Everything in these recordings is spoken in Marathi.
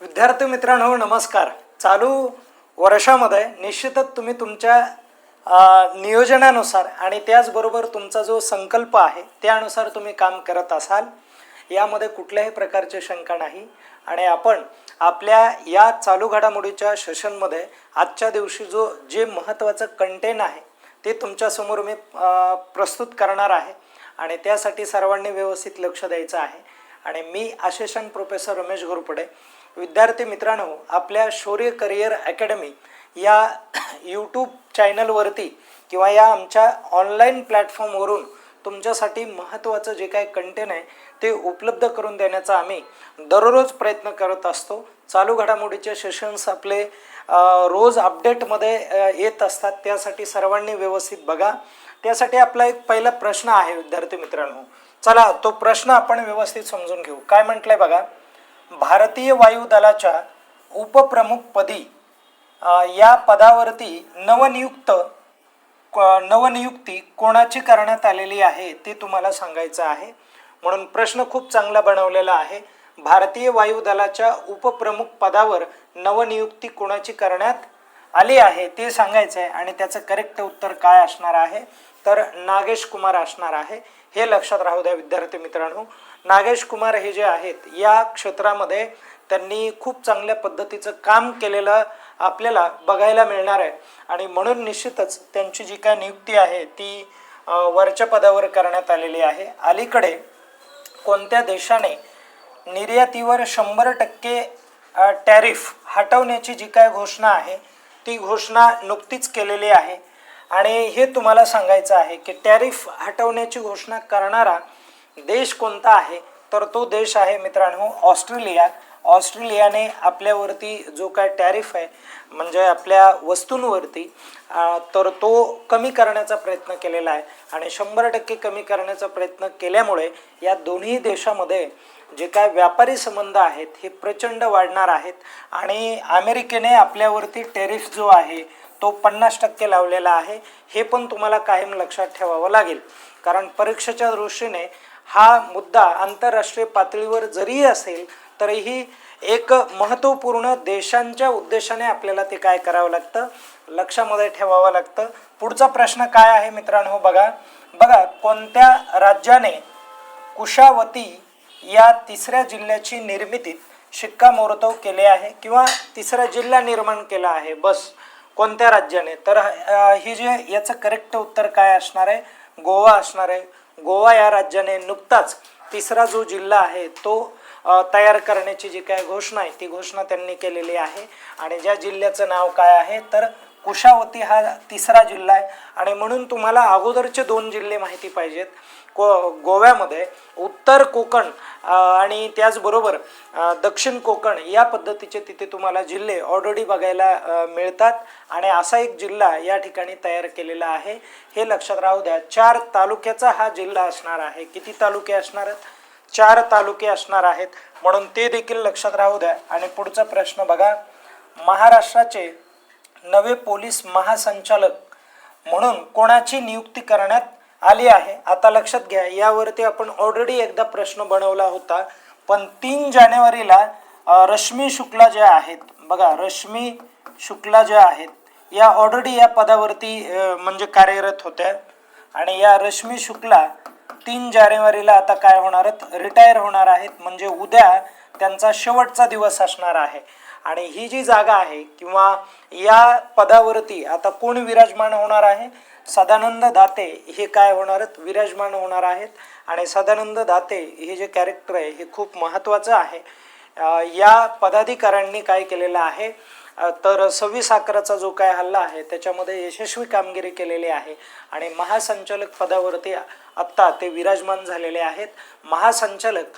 विद्यार्थी मित्रांनो नमस्कार। चालू वर्षामध्ये निश्चितच तुम्ही तुमच्या नियोजनानुसार आणि त्याचबरोबर तुमचा जो संकल्प आहे त्यानुसार तुम्ही काम करत असाल, यामध्ये कुठल्याही प्रकारची शंका नाही। आणि आपण आपल्या या चालू घडामोडीच्या सेशनमध्ये आजच्या दिवशी जे महत्त्वाचं कंटेंट आहे ते तुमच्यासमोर मी प्रस्तुत करणार आहे आणि त्यासाठी सर्वांनी व्यवस्थित लक्ष द्यायचं आहे। आणि मी असिस्टंट प्रोफेसर रमेश घोरपडे। विद्यार्थी मित्रांनो, आपल्या शौर्य करिअर अकॅडमी या यूट्यूब चॅनलवरती किंवा या आमच्या ऑनलाईन प्लॅटफॉर्मवरून तुमच्यासाठी महत्त्वाचं जे काही कंटेंट आहे ते उपलब्ध करून देण्याचा आम्ही दररोज प्रयत्न करत असतो। चालू घडामोडीचे सेशन्स आपले रोज अपडेटमध्ये येत असतात, त्यासाठी सर्वांनी व्यवस्थित बघा। त्यासाठी आपला एक पहिला प्रश्न आहे विद्यार्थी मित्रांनो, चला तो प्रश्न आपण व्यवस्थित समजून घेऊ। काय म्हटलंय बघा, भारतीय वायुदलाच्या उपप्रमुखपदी या पदावरती नवनियुक्ती कोणाची करण्यात आलेली आहे ते तुम्हाला सांगायचं आहे। म्हणून प्रश्न खूप चांगला बनवलेला आहे। भारतीय वायुदलाच्या उपप्रमुख पदावर नवनियुक्ती कोणाची करण्यात आली आहे ते सांगायचं आहे आणि त्याचं करेक्ट उत्तर काय असणार आहे तर नागेश कुमार असणार आहे। हे लक्षात राहू द्या विद्यार्थी मित्रांनो। नागेश कुमार हे जे आहेत या क्षेत्रामध्ये त्यांनी खूप चांगल्या पद्धतीचं काम केलेलं आपल्याला बघायला मिळणार आहे आणि म्हणून निश्चितच त्यांची जी काय नियुक्ती आहे ती वरच्या पदावर करण्यात आलेली आहे। अलीकडे कोणत्या देशाने निर्यातीवर 100% टॅरिफ हटवण्याची जी काय घोषणा आहे ती घोषणा नुकतीच केलेली आहे आणि हे तुम्हाला सांगायचं आहे की टॅरिफ हटवण्याची घोषणा करणारा देश कोणता आहे तर तो देश आहे मित्रांनो ऑस्ट्रेलिया। ऑस्ट्रेलियाने आपल्यावरती जो काय टॅरिफ आहे म्हणजे आपल्या वस्तूंवरती तर तो कमी करण्याचा प्रयत्न केलेला आहे आणि 100% कमी करण्याचा प्रयत्न केल्यामुळे या दोन्ही देशामध्ये जे काय व्यापारी संबंध आहेत हे प्रचंड वाढणार आहेत आणि अमेरिकेने आपल्यावरती टॅरिफ जो आहे तो 50% लावलेला आहे। हे पण तुम्हाला कायम लक्षात ठेवावं लागेल, कारण परीक्षेच्या दृष्टीने हा मुद्दा आंतरराष्ट्रीय पातळीवर जरी असेल तरीही एक महत्त्वपूर्ण देशांच्या उद्देशाने आपल्याला ते काय करावं लागतं, लक्षामध्ये ठेवावं लागतं। पुढचा प्रश्न काय आहे मित्रांनो, बघा कोणत्या राज्याने कुशावती या तिसऱ्या जिल्ह्याची निर्मितीत शिक्कामोर्तब केले आहे किंवा तिसरा जिल्हा निर्माण केला आहे, बस कोणत्या राज्याने तर ही जे याचं करेक्ट उत्तर काय असणार आहे, गोवा असणार आहे। गोवा या राज्याने नुकताच तिसरा जो जिल्हा आहे तो तयार करण्याची जी काय घोषणा आहे ती घोषणा त्यांनी केलेली आहे आणि ज्या जिल्ह्याचं नाव काय आहे तर कुशावती हा तिसरा जिल्हा आहे। आणि म्हणून तुम्हाला अगोदरचे 2 जिल्हे माहिती पाहिजेत। गोव्यामध्ये उत्तर कोकण आणि त्याचबरोबर दक्षिण कोकण या पद्धतीचे तिथे तुम्हाला जिल्हे ऑलरेडी बघायला मिळतात आणि असा एक जिल्हा या ठिकाणी तयार केलेला आहे, हे लक्षात राहू द्या। 4 तालुक्याचा हा जिल्हा असणार आहे। किती तालुके असणार आहेत? 4 तालुके असणार आहेत, म्हणून ते देखील लक्षात राहू द्या। आणि पुढचा प्रश्न बघा, महाराष्ट्राचे नवे पोलीस महासंचालक म्हणून कोणाची नियुक्ती करण्यात आली आहे? आता लक्षात घ्या, यावरती आपण ऑलरेडी एकदा प्रश्न बनवला होता, पण 3 जानेवारीला रश्मी शुक्ला ज्या आहेत बघा, रश्मी शुक्ला ज्या आहेत या ऑलरेडी या पदावरती म्हणजे कार्यरत होत्या आणि या रश्मी शुक्ला 3 जानेवारीला आता काय होणार आहेत, रिटायर होणार आहेत, म्हणजे उद्या त्यांचा शेवटचा दिवस असणार आहे। आणि ही जी जागा आहे किंवा या पदावरती आता कोण विराजमान होणार आहे, सदानंद दाते हे काय होणार आहेत, विराजमान होणार आहेत। आणि सदानंद दाते हे जे कॅरेक्टर आहे हे खूप महत्त्वाचं आहे। या पदाधिकाऱ्यांनी काय केलेलं आहे तर 26 अकराचा जो काय हल्ला आहे त्याच्यामध्ये यशस्वी कामगिरी केलेली आहे आणि महासंचालक पदावरती आत्ता ते विराजमान झालेले आहेत। महासंचालक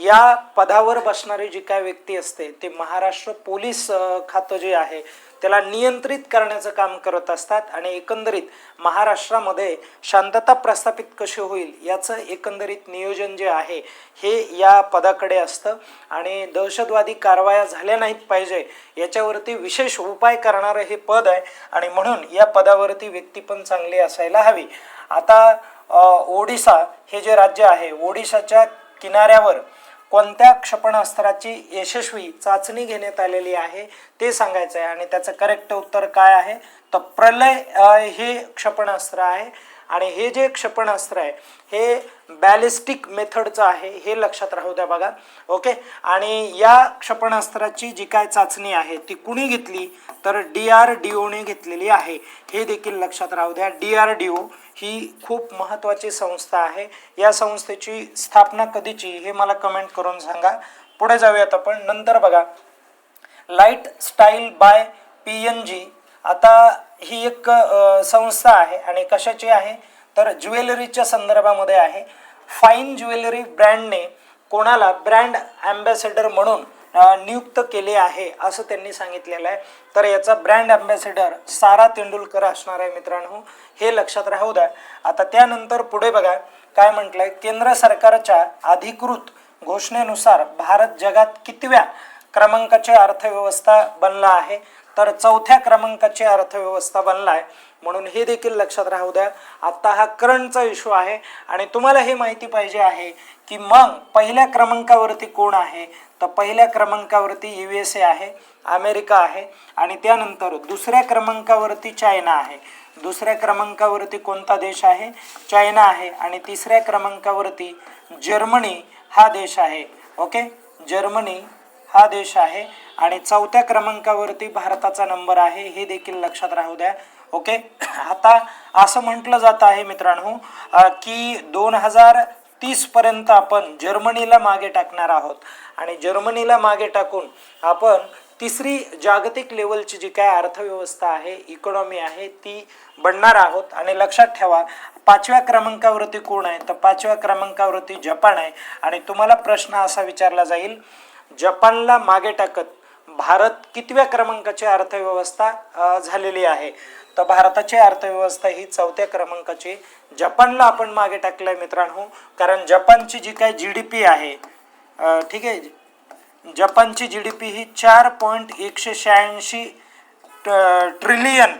या पदावर बसणारी जी काय व्यक्ती असते ते महाराष्ट्र पोलीस खातं जे आहे त्याला नियंत्रित करण्याचं काम करत असतात आणि एकंदरीत महाराष्ट्रामध्ये शांतता प्रस्थापित कशी होईल याचं एकंदरीत नियोजन जे आहे हे या पदाकडे असतं आणि दहशतवादी कारवाया झाल्या नाहीत पाहिजे याच्यावरती विशेष उपाय करणारं हे पद आहे आणि म्हणून या पदावरती व्यक्ती पण चांगली असायला हवी। आता ओडिशा हे जे राज्य आहे, ओडिशाच्या किनाऱ्यावर कोणत्या क्षेपणास्त्राची यशस्वी चाचणी घेण्यात आलेली आहे ते सांगायचं आहे आणि त्याचं करेक्ट उत्तर काय आहे तर प्रलय हे क्षेपणास्त्र आहे आणि हे जे क्षेपणास्त्र आहे हे बॅलिस्टिक मेथडचं आहे हे लक्षात राहू द्या बघा. ओके, आणि या क्षेपणास्त्राची जी काय चाचणी आहे ती कुणी घेतली तर DRDOने घेतलेली आहे हे देखील लक्षात राहू द्या. DRDO ही खूप महत्त्वाची संस्था आहे. या संस्थेची स्थापना कधीची हे मला कमेंट करून सांगा. पुढे जाऊयात आपण. नंतर बघा लाईट स्टाईल बाय PNG. आता ही एक संस्था आहे आणि कशाची आहे तर ज्वेलरीच्या संदर्भामध्ये आहे. फाईन ज्वेलरी ब्रँडने कोणाला ब्रँड ॲम्बॅसेडर म्हणून नियुक्त केले आहे असं त्यांनी सांगितलेलं आहे. तर याचा ब्रँड ॲम्बॅसेडर सारा तेंडुलकर असणार आहे मित्रांनो, हे लक्षात राहू द्या. आता त्यानंतर पुढे बघा काय म्हटलंय, केंद्र सरकारच्या अधिकृत घोषणेनुसार भारत जगात कितव्या क्रमांकाची अर्थव्यवस्था बनला आहे तर 4थ्या क्रमांकाची अर्थव्यवस्था बनला आहे, म्हणून हे देखील लक्षात राहू द्या. आता हा करंटचा इश्यू आहे आणि तुम्हाला हे माहिती पाहिजे आहे की मग पहिल्या क्रमांकावरती कोण आहे तर पहिल्या क्रमांकावरती USA आहे, अमेरिका आहे आणि त्यानंतर दुसऱ्या क्रमांकावरती चायना आहे. दुसऱ्या क्रमांकावरती कोणता देश आहे चायना आहे आणि तिसऱ्या क्रमांकावरती जर्मनी हा देश आहे. ओके, जर्मनी हा देश आहे आणि 4थ्या क्रमांकावरती भारताचा नंबर आहे हे देखील लक्षात राहू द्या. ओके, आता असं म्हटलं जात आहे मित्रांनो की 2030 पर्यंत आपण जर्मनीला मागे टाकणार आहोत आणि जर्मनीला मागे टाकून आपण तिसरी जागतिक लेवलची जी काय अर्थव्यवस्था आहे इकॉनॉमी आहे ती बनणार आहोत. आणि लक्षात ठेवा 5व्या क्रमांकावरती कोण आहे तर 5व्या क्रमांकावरती जपान आहे. आणि तुम्हाला प्रश्न असा विचारला जाईल जपानला मागे टाकत भारत कितव्या क्रमांकाची अर्थव्यवस्था झालेली आहे तर भारताची अर्थव्यवस्था ही 4थ्या क्रमांकाची. जपानला आपण मागे टाकलंय मित्रांनो कारण जपानची जी काय GDP आहे ठीक आहे, जपानची GDP ही 4.186 ट्रिलियन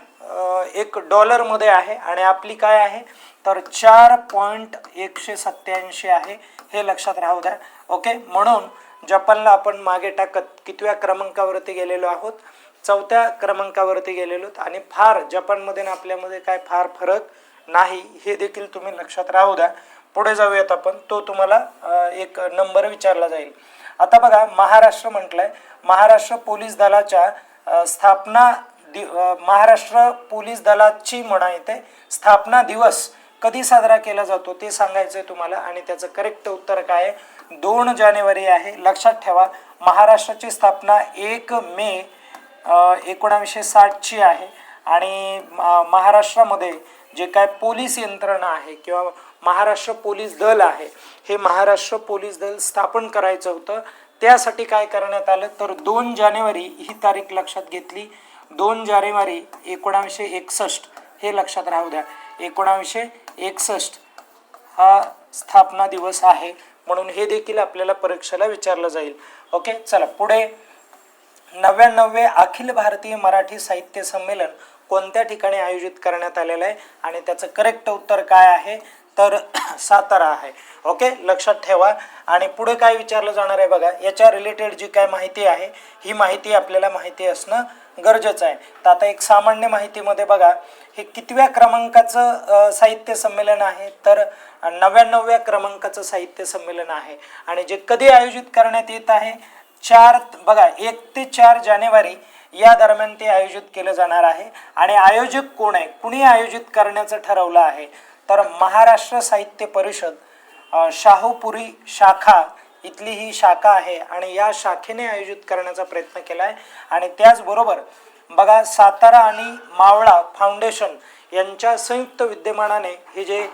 एक डॉलरमध्ये आहे आणि आपली काय आहे तर 4.187 आहे हे लक्षात राहू द्या. ओके, म्हणून जपानला आपण मागे टाकत कितव्या क्रमांकावरती गेलेलो आहोत 4थ्या क्रमांकावरती गेलेलो आणि फार जपानमध्ये आणि आपल्यामध्ये काय फार फरक नाही हे देखील तुम्ही लक्षात राहू द्या. पुढे जाऊयात आपण, तो तुम्हाला एक नंबर विचारला जाईल. आता बघा महाराष्ट्र म्हटलंय, महाराष्ट्र पोलीस दलाच्या महाराष्ट्र पोलीस दलाची म्हणा येते स्थापना दिवस कधी साजरा केला जातो ते सांगायचंय तुम्हाला आणि त्याचं करेक्ट उत्तर काय आहे 2 जानेवारी आहे. लक्षात ठेवा महाराष्ट्राची स्थापना 1 मे 1960 आहे आणि महाराष्ट्रामध्ये जे काय पोलीस यंत्रणा आहे किंवा महाराष्ट्र पोलीस दल आहे हे महाराष्ट्र पोलीस दल स्थापन करायचं होतं. त्यासाठी काय करण्यात आलं तर 2 जानेवारी ही तारीख लक्षात घेतली. 2 जानेवारी 1961 हे लक्षात राहू द्या. 1961 हा स्थापना दिवस आहे म्हणून हे देखील आपल्याला परीक्षेला विचारलं जाईल. ओके, चला पुढे. 99वे अखिल भारतीय मराठी साहित्य संमेलन कोणत्या ठिकाणी आयोजित करण्यात आलेलं आहे आणि त्याचं करेक्ट उत्तर काय आहे तर सातारा आहे. ओके, लक्षात ठेवा. आणि पुढे काय विचारलं जाणार आहे बघा, याच्या रिलेटेड जी काय माहिती आहे ही माहिती आपल्याला माहिती असणं गरजेचं आहे. तर आता एक सामान्य माहितीमध्ये बघा हे कितव्या क्रमांकाचं साहित्य संमेलन आहे तर 99व्या क्रमांकाचं साहित्य संमेलन आहे आणि जे कधी आयोजित करण्यात येत आहे 1 ते 4 जानेवारी या दरम्यान ते आयोजित केलं जाणार आहे. आणि आयोजक कोण आहे, कुणी आयोजित करण्याचं ठरवलं आहे तर महाराष्ट्र साहित्य परिषद शाहूपुरी शाखा इथली ही शाखा आहे आणि या शाखेने आयोजित करण्याचा प्रयत्न केला आहे. आणि त्याचबरोबर बघा सातारा आणि मावळा फाउंडेशन यांच्या संयुक्त विद्यमानाने हे जे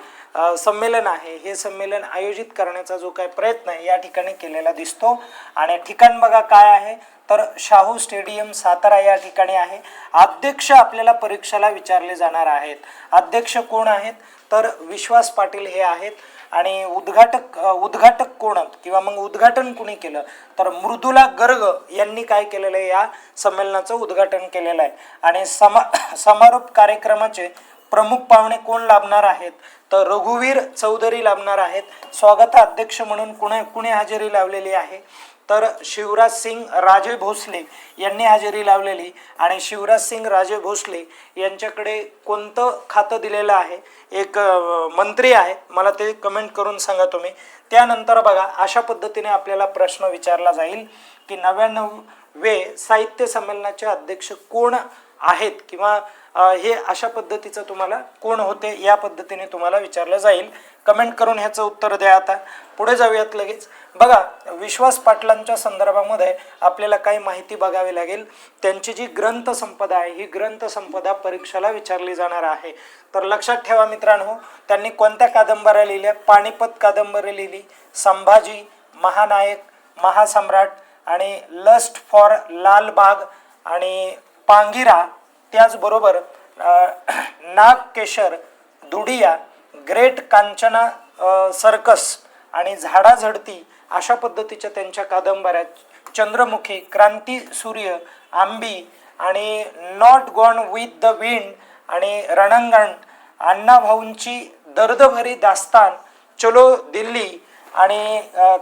संमेलन आहे हे संमेलन आयोजित करण्याचा जो काही प्रयत्न आहे या ठिकाणी केलेला दिसतो. आणि ठिकाण बघा काय आहे तर शाहू स्टेडियम सातारा या ठिकाणी आहे. अध्यक्ष आपल्याला परीक्षेला विचारले जाणार आहेत. अध्यक्ष कोण आहेत तर विश्वास पाटील हे आहेत. आणि उद्घाटक कोण किंवा मग उद्घाटन कुणी केलं तर मृदुला गर्ग यांनी काय केलेलं आहे या संमेलनाचं उद्घाटन केलेलं आहे. आणि समारोप कार्यक्रमाचे प्रमुख पाहुणे कोण लाभणार आहेत, तर रघुवीर चौधरी लाभणार आहेत. स्वागताध्यक्ष म्हणून कुणी हजेरी लावलेली आहे, तर शिवराज सिंग राजे भोसले यांनी हजेरी लावलेली. आणि शिवराज सिंग राजे भोसले यांच्याकडे कोणतं खातं दिलेलं आहे, एक मंत्री आहे, मला ते कमेंट करून सांगा तुम्ही. त्यानंतर बघा अशा पद्धतीने आपल्याला प्रश्न विचारला जाईल की 99वे साहित्य संमेलनाचे अध्यक्ष कोण आहेत, किंवा हे अशा पद्धतीचं तुम्हाला कोण होते या पद्धतीने तुम्हाला विचारलं जाईल. कमेंट करून ह्याचं उत्तर द्या. आता पुढे जाऊयात लगेच. बघा विश्वास पाटलांच्या संदर्भामध्ये आपल्याला काही माहिती बघावी लागेल. त्यांची जी ग्रंथसंपदा आहे ही ग्रंथसंपदा परीक्षेला विचारली जाणार आहे. तर लक्षात ठेवा मित्रांनो, त्यांनी कोणत्या कादंबऱ्या लिहिल्या, पानिपत कादंबरी लिहिली, संभाजी, महानायक, महासम्राट आणि लस्ट फॉर लालबाग आणि पांगिरा, त्याचबरोबर नागकेशर, दुडिया, ग्रेट कांचना सर्कस आणि झाडाझडती अशा पद्धतीच्या त्यांच्या कादंबऱ्या, चंद्रमुखी, क्रांती सूर्य, आंबी आणि not gone with the wind आणि रणंगण, अण्णाभाऊंची दर्दभरी दास्तान, चलो दिल्ली आणि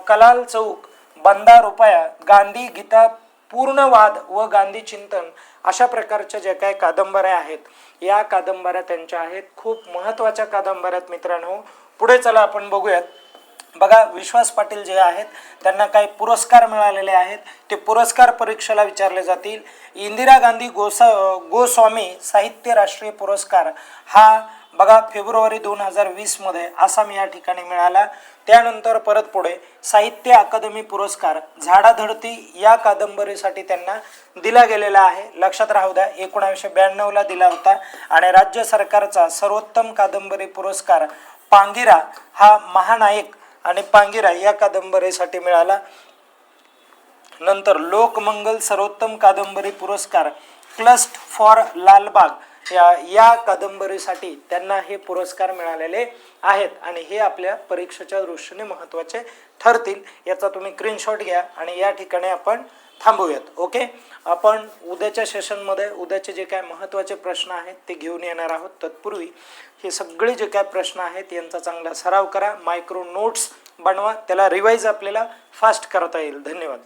कलाल चौक, बंदा रुपया, गांधी गीता, पूर्णवाद व गांधी चिंतन अशा प्रकारच्या ज्या काही कादंबऱ्या आहेत या कादंबऱ्या त्यांच्या आहेत. खूप महत्त्वाच्या कादंबऱ्या आहेत मित्रांनो. पुढे चला आपण बघूयात. बघा विश्वास पाटील जे आहेत त्यांना काही पुरस्कार मिळालेले आहेत, ते पुरस्कार परीक्षेला विचारले जातील. इंदिरा गांधी गोस्वामी साहित्य राष्ट्रीय पुरस्कार हा बघा फेब्रुवारी 2020 मध्ये आसाम या ठिकाणी मिळाला. त्यानंतर परत पुढे साहित्य अकादमी पुरस्कार झाडाझडती या कादंबरीसाठी त्यांना दिला गेलेला आहे. लक्षात राहू द्या 1992 दिला होता. आणि राज्य सरकारचा सर्वोत्तम कादंबरी पुरस्कार पांगिरा हा महानायक आणि पांगिरा या कादंबरीसाठी मिळाला. नंतर लोकमंगल सर्वोत्तम कादंबरी पुरस्कार क्लस्ट फॉर लालबाग या कादंबरीसाठी त्यांना हे पुरस्कार मिळालेले आहेत. आणि हे आपल्या परीक्षेच्या दृष्टीने महत्त्वाचे ठरतील. याचा तुम्ही स्क्रीनशॉट घ्या आणि या ठिकाणी आपण थांबूयात. ओके, आपण उद्याच्या सेशनमध्ये उद्याचे जे काय महत्त्वाचे प्रश्न आहेत ते घेऊन येणार आहोत. तत्पूर्वी हे सगळे जे काय प्रश्न आहेत यांचा चांगला सराव करा, मायक्रो नोट्स बनवा, त्याला रिवाईज आपल्याला फास्ट करता येईल. धन्यवाद.